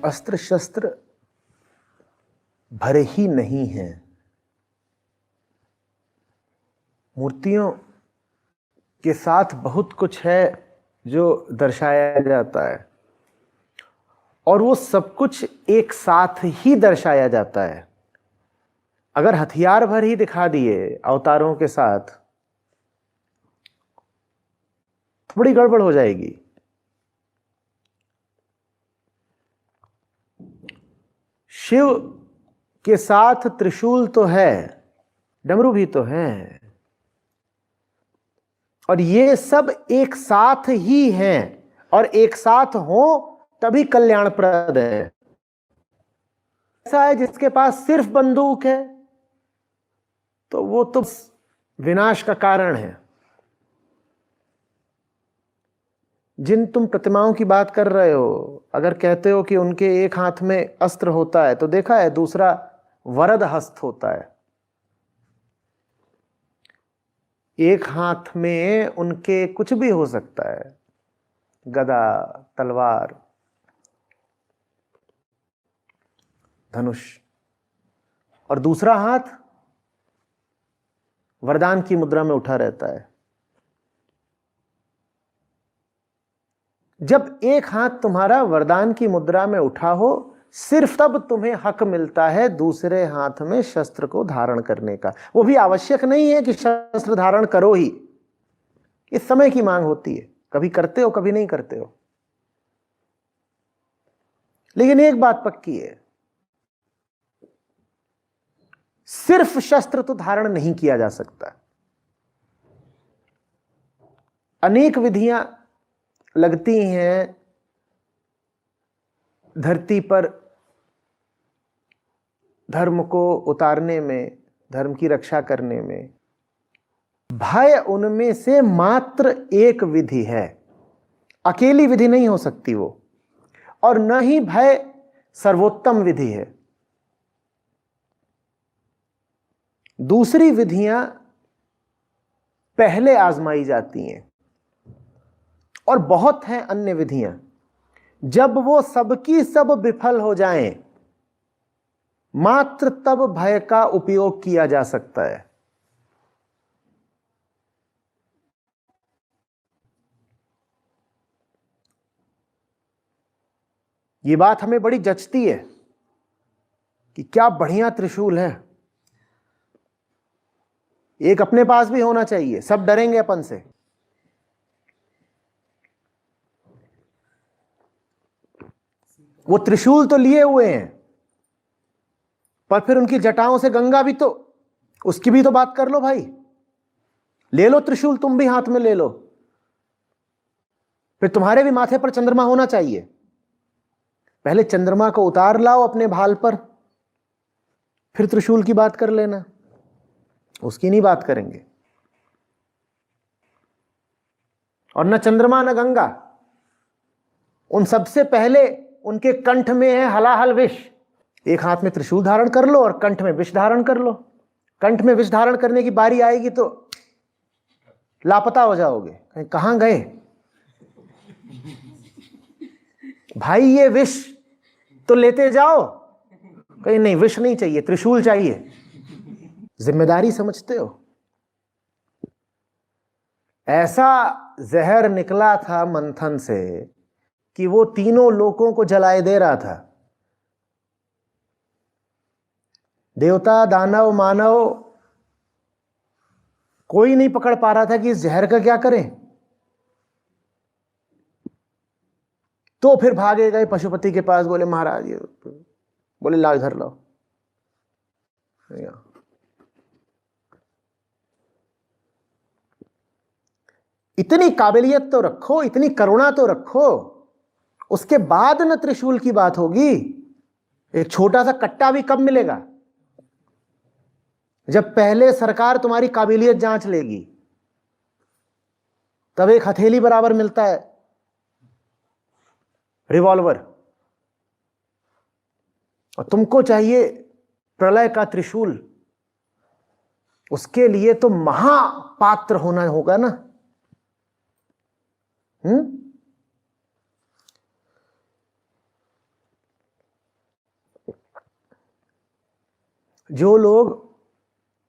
अस्त्र शस्त्र भरे ही नहीं हैं। मूर्तियों के साथ बहुत कुछ है जो दर्शाया जाता है, और वो सब कुछ एक साथ ही दर्शाया जाता है। अगर हथियार भर ही दिखा दिए अवतारों के साथ तो बड़ी गड़बड़ हो जाएगी। शिव के साथ त्रिशूल तो है, डमरू भी तो है, और ये सब एक साथ ही हैं, और एक साथ हो तभी कल्याणप्रद है। ऐसा है जिसके पास सिर्फ बंदूक है तो वो तो विनाश का कारण है। जिन तुम प्रतिमाओं की बात कर रहे हो, अगर कहते हो कि उनके एक हाथ में अस्त्र होता है, तो देखा है दूसरा वरद हस्त होता है। एक हाथ में उनके कुछ भी हो सकता है, गदा, तलवार, धनुष, और दूसरा हाथ वरदान की मुद्रा में उठा रहता है। जब एक हाथ तुम्हारा वरदान की मुद्रा में उठा हो, सिर्फ तब तुम्हें हक मिलता है दूसरे हाथ में शस्त्र को धारण करने का। वो भी आवश्यक नहीं है कि शस्त्र धारण करो ही, इस समय की मांग होती है, कभी करते हो कभी नहीं करते हो। लेकिन एक बात पक्की है, सिर्फ शस्त्र तो धारण नहीं किया जा सकता। अनेक विधियां लगती हैं धरती पर धर्म को उतारने में, धर्म की रक्षा करने में। भय उनमें से मात्र एक विधि है, अकेली विधि नहीं हो सकती वो, और न ही भय सर्वोत्तम विधि है। दूसरी विधियां पहले आजमाई जाती हैं, और बहुत हैं अन्य विधियां। जब वो सबकी सब विफल हो जाएं, मात्र तब भय का उपयोग किया जा सकता है। ये बात हमें बड़ी जचती है कि क्या बढ़िया त्रिशूल है। एक अपने पास भी होना चाहिए, सब डरेंगे अपन से। वो त्रिशूल तो लिए हुए हैं, पर फिर उनकी जटाओं से गंगा भी तो, उसकी भी तो बात कर लो भाई। ले लो त्रिशूल, तुम भी हाथ में ले लो, फिर तुम्हारे भी माथे पर चंद्रमा होना चाहिए। पहले चंद्रमा को उतार लाओ अपने भाल पर, फिर त्रिशूल की बात कर लेना, उसकी नहीं बात करेंगे। और न चंद्रमा न गंगा, उन सबसे पहले उनके कंठ में है हलाहल विष। एक हाथ में त्रिशूल धारण कर लो और कंठ में विष धारण कर लो। कंठ में विष धारण करने की बारी आएगी तो लापता हो जाओगे, कहां गए भाई, ये विष तो लेते जाओ। कहीं नहीं, विष नहीं चाहिए, त्रिशूल चाहिए। जिम्मेदारी समझते हो? ऐसा जहर निकला था मंथन से कि वो तीनों लोकों को जलाए दे रहा था। देवता, दानव, मानव, कोई नहीं पकड़ पा रहा था कि इस जहर का क्या करें। तो फिर भागे गए पशुपति के पास, बोले महाराज, ये बोले लाओ, इधर लाओ। इतनी काबिलियत तो रखो, इतनी करुणा तो रखो, उसके बाद न त्रिशूल की बात होगी। एक छोटा सा कट्टा भी कब मिलेगा? जब पहले सरकार तुम्हारी काबिलियत जांच लेगी, तब एक हथेली बराबर मिलता है रिवॉल्वर, और तुमको चाहिए प्रलय का त्रिशूल। उसके लिए तो महापात्र होना होगा ना। जो लोग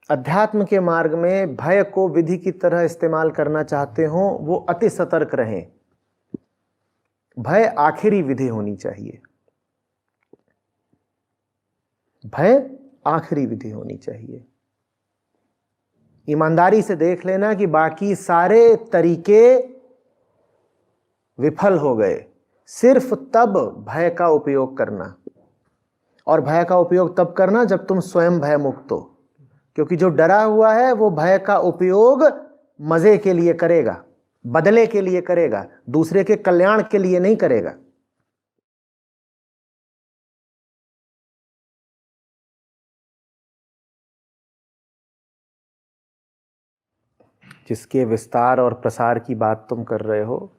अध्यात्म के मार्ग में भय को विधि की तरह इस्तेमाल करना चाहते हो वो अति सतर्क रहें। भय आखिरी विधि होनी चाहिए, भय आखिरी विधि होनी चाहिए। ईमानदारी से देख लेना कि बाकी सारे तरीके विफल हो गए, सिर्फ तब भय का उपयोग करना। और भय का उपयोग तब करना जब तुम स्वयं भय मुक्त हो, क्योंकि जो डरा हुआ है वो भय का उपयोग मजे के लिए करेगा, बदले के लिए करेगा, दूसरे के कल्याण के लिए नहीं करेगा। जिसके विस्तार और प्रसार की बात तुम कर रहे हो,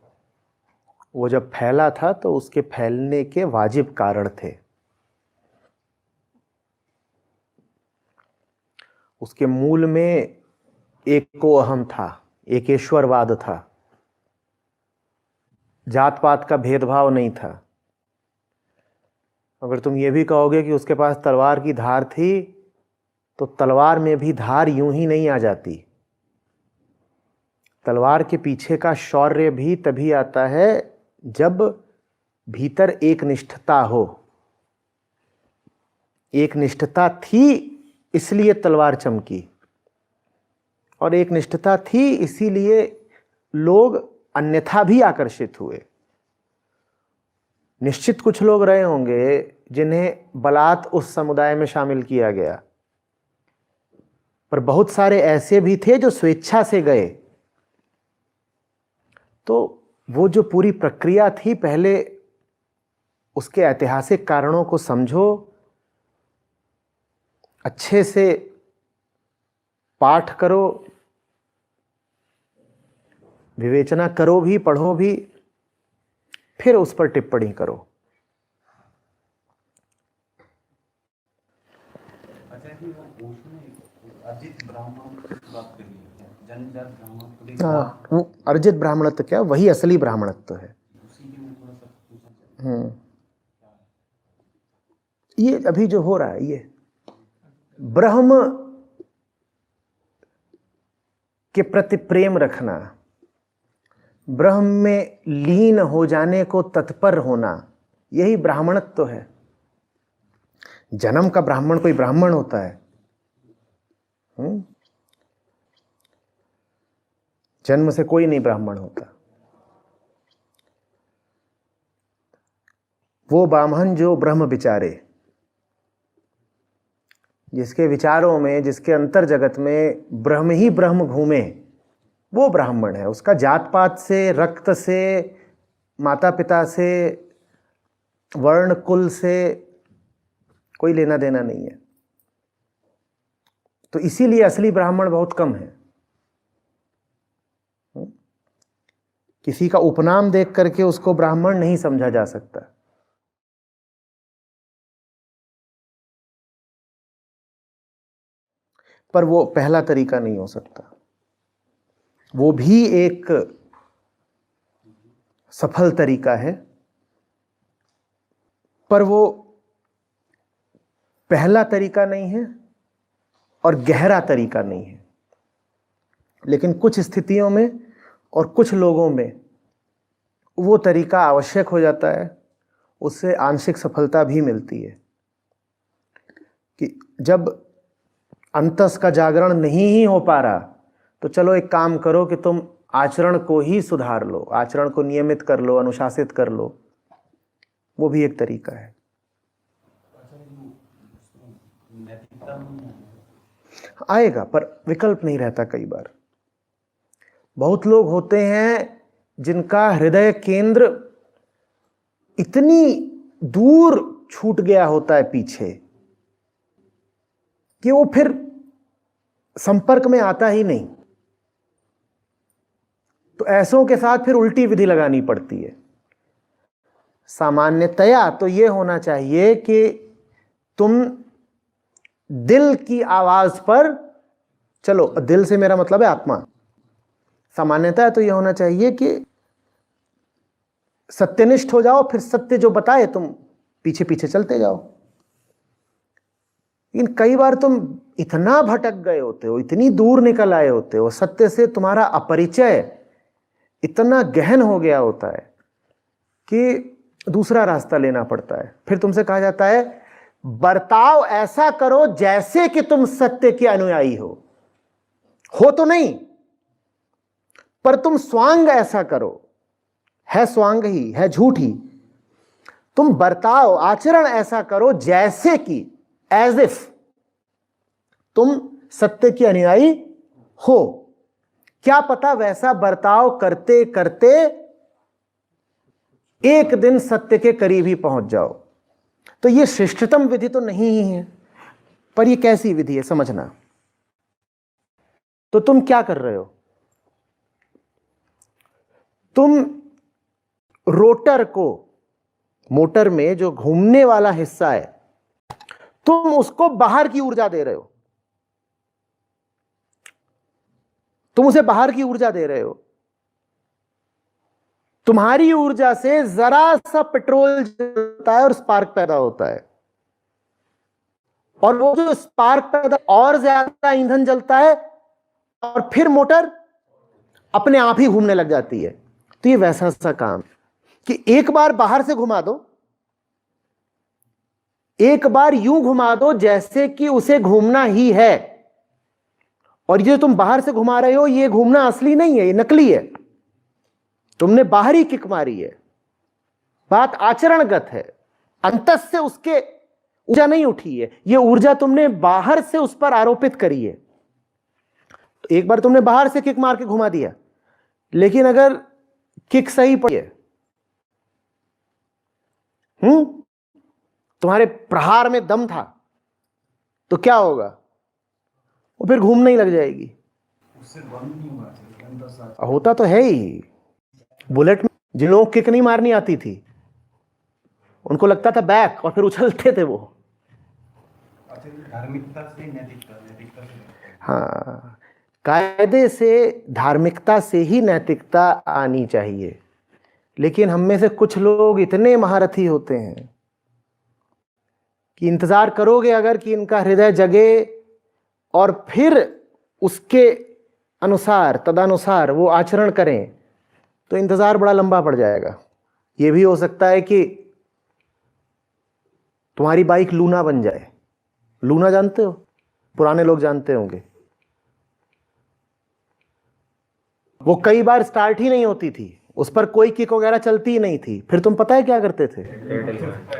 वो जब फैला था तो उसके फैलने के वाजिब कारण थे। उसके मूल में एक को अहम था, एकेश्वरवाद था, जात पात का भेदभाव नहीं था। अगर तुम ये भी कहोगे कि उसके पास तलवार की धार थी, तो तलवार में भी धार यूं ही नहीं आ जाती। तलवार के पीछे का शौर्य भी तभी आता है जब भीतर एक निष्ठता हो। एक निष्ठता थी इसलिए तलवार चमकी, और एक निष्ठता थी इसीलिए लोग अन्यथा भी आकर्षित हुए। निश्चित कुछ लोग रहे होंगे जिन्हें बलात् उस समुदाय में शामिल किया गया, पर बहुत सारे ऐसे भी थे जो स्वेच्छा से गए। तो वो जो पूरी प्रक्रिया थी, पहले उसके ऐतिहासिक कारणों को समझो, अच्छे से पाठ करो, विवेचना करो भी, पढ़ो भी, फिर उस पर टिप्पणी करो। हाँ, अर्जित ब्राह्मणत्व क्या, वही असली ब्राह्मणत्व है। ये अभी जो हो रहा है, ये ब्रह्म के प्रति प्रेम रखना, ब्रह्म में लीन हो जाने को तत्पर होना, यही ब्राह्मणत्व है। जन्म का ब्राह्मण कोई ब्राह्मण होता है? जन्म से कोई नहीं ब्राह्मण होता। वो ब्राह्मण जो ब्रह्म विचारे, जिसके विचारों में, जिसके अंतर जगत में ब्रह्म ही ब्रह्म घूमे, वो ब्राह्मण है। उसका जात पात से, रक्त से, माता पिता से, वर्ण कुल से कोई लेना देना नहीं है। तो इसीलिए असली ब्राह्मण बहुत कम है। किसी का उपनाम देख करके उसको ब्राह्मण नहीं समझा जा सकता। पर वो पहला तरीका नहीं हो सकता। वो भी एक सफल तरीका है, पर वो पहला तरीका नहीं है और गहरा तरीका नहीं है। लेकिन कुछ स्थितियों में और कुछ लोगों में वो तरीका आवश्यक हो जाता है, उससे आंशिक सफलता भी मिलती है। कि जब अंतस का जागरण नहीं ही हो पा रहा, तो चलो एक काम करो कि तुम आचरण को ही सुधार लो, आचरण को नियमित कर लो, अनुशासित कर लो। वो भी एक तरीका है। आएगा, पर विकल्प नहीं रहता। कई बार बहुत लोग होते हैं जिनका हृदय केंद्र इतनी दूर छूट गया होता है पीछे कि वो फिर संपर्क में आता ही नहीं। तो ऐसों के साथ फिर उल्टी विधि लगानी पड़ती है। सामान्यतया तो ये होना चाहिए कि तुम दिल की आवाज पर चलो। दिल से मेरा मतलब है आत्मा। सामान्यतः तो ये होना चाहिए कि सत्यनिष्ठ हो जाओ, फिर सत्य जो बताए तुम पीछे पीछे चलते जाओ। लेकिन कई बार तुम इतना भटक गए होते हो, इतनी दूर निकल आए होते हो, सत्य से तुम्हारा अपरिचय इतना गहन हो गया होता है कि दूसरा रास्ता लेना पड़ता है। फिर तुमसे कहा जाता है बर्ताव ऐसा करो जैसे कि तुम सत्य के अनुयायी हो तो नहीं, पर तुम स्वांग ऐसा करो, है स्वांग ही, है झूठ ही। तुम बर्ताव, आचरण ऐसा करो जैसे कि, एज इफ तुम सत्य के अनुयायी हो। क्या पता वैसा बर्ताव करते करते एक दिन सत्य के करीब ही पहुंच जाओ। तो ये श्रेष्ठतम विधि तो नहीं ही है, पर ये कैसी विधि है समझना। तो तुम क्या कर रहे हो, तुम रोटर को, मोटर में जो घूमने वाला हिस्सा है, तुम उसको बाहर की ऊर्जा दे रहे हो, तुम उसे बाहर की ऊर्जा दे रहे हो। तुम्हारी ऊर्जा से जरा सा पेट्रोल जलता है और स्पार्क पैदा होता है, और वो जो स्पार्क पैदा और ज्यादा ईंधन जलता है और फिर मोटर अपने आप ही घूमने लग जाती है। तो ये वैसा सा काम कि एक बार बाहर से घुमा दो, एक बार यूं घुमा दो जैसे कि उसे घूमना ही है, और ये तुम बाहर से घुमा रहे हो ये घूमना असली नहीं है, ये नकली है, तुमने बाहरी किक मारी है। बात आचरणगत है, अंतस से उसके ऊर्जा नहीं उठी है, ये ऊर्जा तुमने बाहर से उस पर आरोपित करी है। तो एक बार तुमने बाहर से किक मार के घुमा दिया, लेकिन अगर किक सही पड़ी है, तुम्हारे प्रहार में दम था, तो क्या होगा, वो फिर घूमने ही लग जाएगी। उससे बंद नहीं हुआ, होता तो है ही। बुलेट में जिन लोगों को किक नहीं मारनी आती थी उनको लगता था बैक, और फिर उछलते थे वो। धार्मिकता से नैतिकता हाँ, कायदे से, धार्मिकता से ही नैतिकता आनी चाहिए। लेकिन हम में से कुछ लोग इतने महारथी होते हैं कि इंतजार करोगे अगर कि इनका हृदय जगे और फिर उसके अनुसार, तदनुसार वो आचरण करें, तो इंतजार बड़ा लंबा पड़ जाएगा। ये भी हो सकता है कि तुम्हारी बाइक लूना बन जाए। लूना जानते हो, पुराने लोग जानते होंगे। वो कई बार स्टार्ट ही नहीं होती थी, उस पर कोई किक वगैरह चलती ही नहीं थी। फिर तुम पता है क्या करते थे,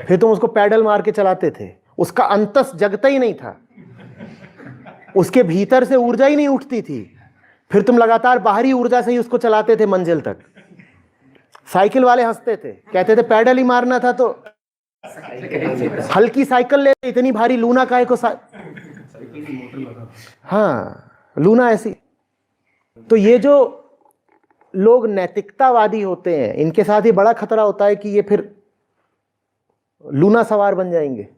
फिर तुम उसको पैडल मार के चलाते थे। उसका अंतस जगता ही नहीं था, उसके भीतर से ऊर्जा ही नहीं उठती थी। फिर तुम लगातार बाहरी ऊर्जा से ही उसको चलाते थे मंजिल तक। साइकिल वाले हंसते थे, कहते थे पैडल ही मारना था तो हल्की साइकिल ले, इतनी भारी लूना काहे को हाँ, लूना ऐसी। तो ये जो लोग नैतिकतावादी होते हैं, इनके साथ ही बड़ा खतरा होता है कि ये फिर लूना सवार बन जाएंगे।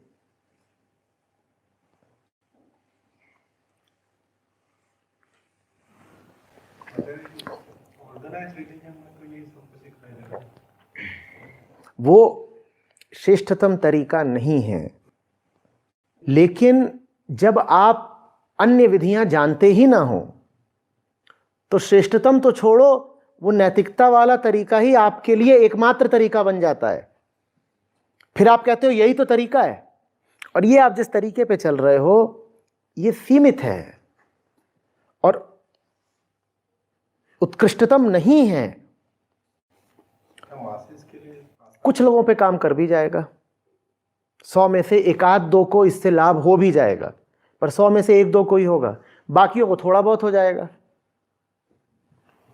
वो श्रेष्ठतम तरीका नहीं है। लेकिन जब आप अन्य विधियां जानते ही ना हो तो श्रेष्ठतम तो छोड़ो, वो नैतिकता वाला तरीका ही आपके लिए एकमात्र तरीका बन जाता है। फिर आप कहते हो यही तो तरीका है, और ये आप जिस तरीके पे चल रहे हो ये सीमित है और उत्कृष्टतम नहीं है। कुछ लोगों पे काम कर भी जाएगा, 100 में से 1-2 को इससे लाभ हो भी जाएगा, पर 100 में से 1-2 को ही होगा, बाकियों को थोड़ा बहुत हो जाएगा।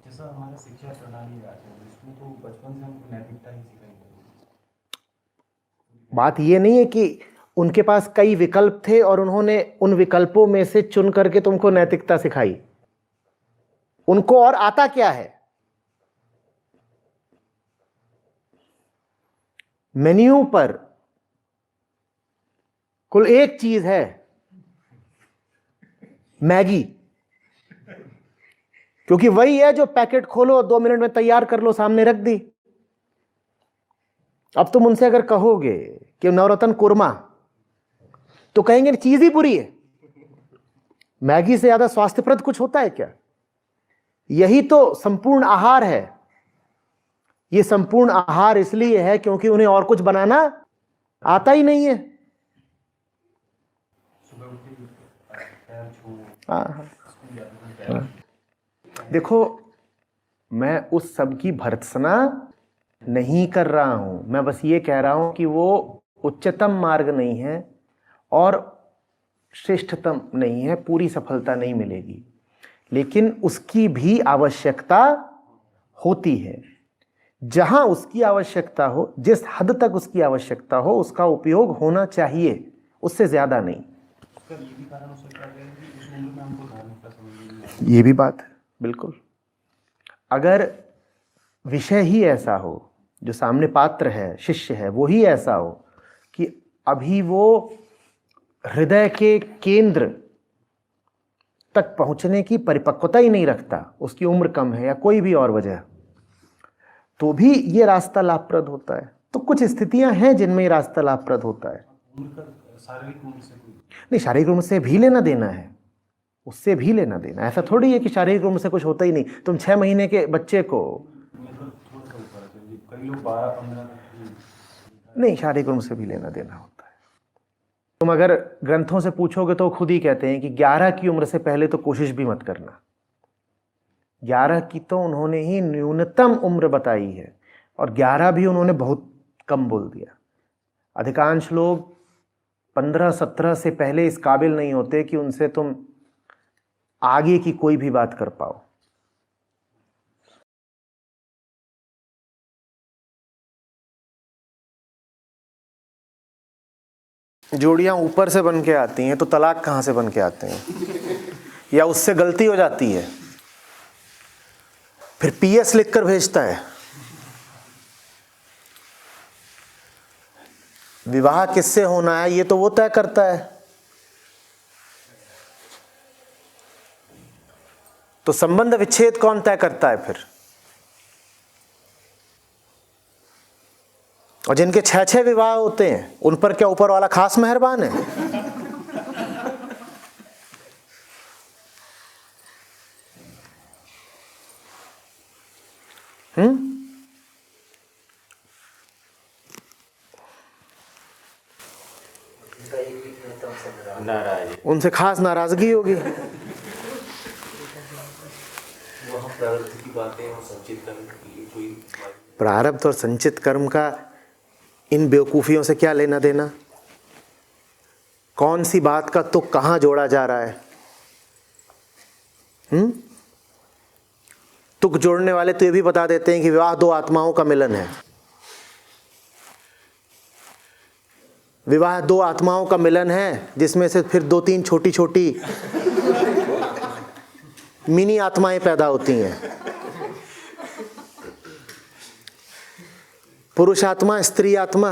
जैसा हमारा शिक्षा प्रणाली है इसमें तो बचपन से हमको नैतिकता ही सिखाई। बात ये नहीं है कि उनके पास कई विकल्प थे और उन्होंने उन विकल्पों में से चुन करके तुमको नैतिकता सिखाई। उनको और आता क्या है, मेन्यू पर कुल एक चीज है, मैगी, क्योंकि वही है जो पैकेट खोलो 2 मिनट में तैयार कर लो, सामने रख दी। अब तुम उनसे अगर कहोगे कि नवरत्न कुरमा, तो कहेंगे चीज ही बुरी है। मैगी से ज्यादा स्वास्थ्यप्रद कुछ होता है क्या? यही तो संपूर्ण आहार है। ये संपूर्ण आहार इसलिए है क्योंकि उन्हें और कुछ बनाना आता ही नहीं है। देखो, मैं उस सब की भर्त्सना नहीं कर रहा हूं, मैं बस ये कह रहा हूं कि वो उच्चतम मार्ग नहीं है और श्रेष्ठतम नहीं है, पूरी सफलता नहीं मिलेगी, लेकिन उसकी भी आवश्यकता होती है। जहां उसकी आवश्यकता हो, जिस हद तक उसकी आवश्यकता हो, उसका उपयोग होना चाहिए, उससे ज्यादा नहीं। ये भी कारण हो सकता है कि उस उम्र में हमको धार्मिकता समझ नहीं। ये भी बात है, बिल्कुल। अगर विषय ही ऐसा हो, जो सामने पात्र है, शिष्य है, वो ही ऐसा हो कि अभी वो हृदय के केंद्र तक पहुंचने की परिपक्वता ही नहीं रखता, उसकी उम्र कम है या कोई भी और वजह, तो भी ये रास्ता लाभप्रद होता है। तो कुछ स्थितियां हैं जिनमें ये रास्ता लाभप्रद होता है। शारीरिक उम्र से नहीं, शारीरिक उम्र से भी लेना देना है, उससे भी लेना देना। ऐसा थोड़ी है कि शारीरिक उम्र से कुछ होता ही नहीं। तुम 6 महीने के बच्चे को, कई लोग 12-15 नहीं, शारीरिक उम्र से भी लेना देना होता है। तुम अगर ग्रंथों से पूछोगे तो खुद ही कहते हैं कि 11 की उम्र से पहले तो कोशिश भी मत करना। 11 की तो उन्होंने ही न्यूनतम उम्र बताई है, और 11 भी उन्होंने बहुत कम बोल दिया। अधिकांश लोग 15-17 से पहले इस काबिल नहीं होते कि उनसे तुम आगे की कोई भी बात कर पाओ। जोड़ियां ऊपर से बन के आती हैं तो तलाक कहां से बन के आते हैं? या उससे गलती हो जाती है, फिर पीएस लिखकर भेजता है। विवाह किससे होना है ये तो वो तय करता है। तो संबंध विच्छेद कौन तय करता है फिर? और जिनके 6-6 विवाह होते हैं, उन पर क्या ऊपर वाला खास मेहरबान है? नाराज, उनसे खास नाराजगी होगी। प्रारब्ध और संचित कर्म का इन बेवकूफियों से क्या लेना देना? कौन सी बात का तुक कहां जोड़ा जा रहा है? तुक जोड़ने वाले तो ये भी बता देते हैं कि विवाह 2 आत्माओं का मिलन है। विवाह 2 आत्माओं का मिलन है, जिसमें से फिर 2-3 छोटी छोटी मिनी आत्माएं पैदा होती हैं। पुरुष आत्मा, स्त्री आत्मा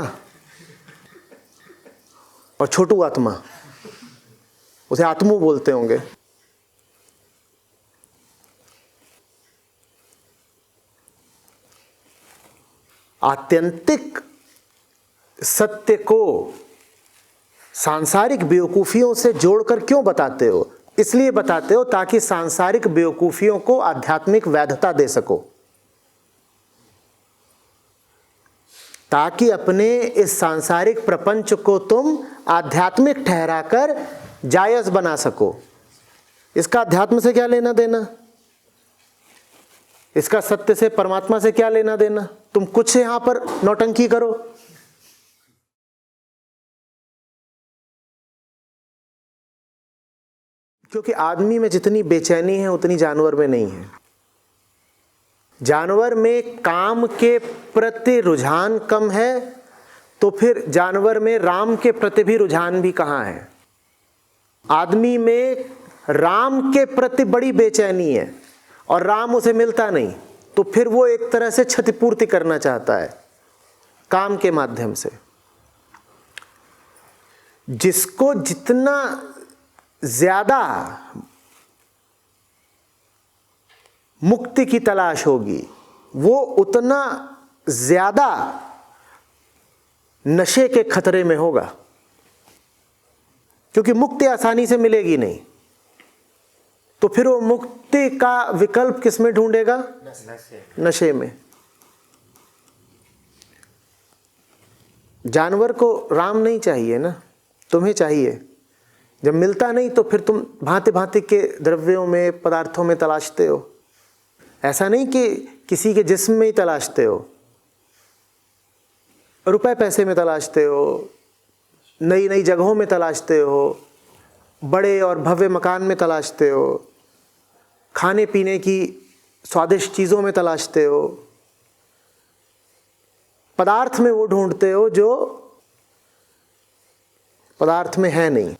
और छोटू आत्मा, उसे आत्मू बोलते होंगे। आत्यंतिक सत्य को सांसारिक बेवकूफियों से जोड़कर क्यों बताते हो? इसलिए बताते हो ताकि सांसारिक बेवकूफियों को आध्यात्मिक वैधता दे सको, ताकि अपने इस सांसारिक प्रपंच को तुम आध्यात्मिक ठहराकर जायज बना सको। इसका अध्यात्म से क्या लेना देना? इसका सत्य से, परमात्मा से क्या लेना देना? तुम कुछ यहां पर नौटंकी करो। क्योंकि आदमी में जितनी बेचैनी है उतनी जानवर में नहीं है। जानवर में काम के प्रति रुझान कम है, तो फिर जानवर में राम के प्रति भी रुझान भी कहाँ है? आदमी में राम के प्रति बड़ी बेचैनी है और राम उसे मिलता नहीं, तो फिर वो एक तरह से क्षतिपूर्ति करना चाहता है काम के माध्यम से। जिसको जितना ज्यादा मुक्ति की तलाश होगी, वो उतना ज्यादा नशे के खतरे में होगा। क्योंकि मुक्ति आसानी से मिलेगी नहीं, तो फिर वो मुक्ति का विकल्प किस में ढूंढेगा? नशे में। जानवर को राम नहीं चाहिए ना, तुम्हें चाहिए। जब मिलता नहीं तो फिर तुम भांति भांति के द्रव्यों में, पदार्थों में तलाशते हो। ऐसा नहीं कि किसी के जिस्म में ही तलाशते हो, रुपए पैसे में तलाशते हो, नई नई जगहों में तलाशते हो, बड़े और भव्य मकान में तलाशते हो, खाने पीने की स्वादिष्ट चीज़ों में तलाशते हो। पदार्थ में वो ढूंढते हो जो पदार्थ में है नहीं।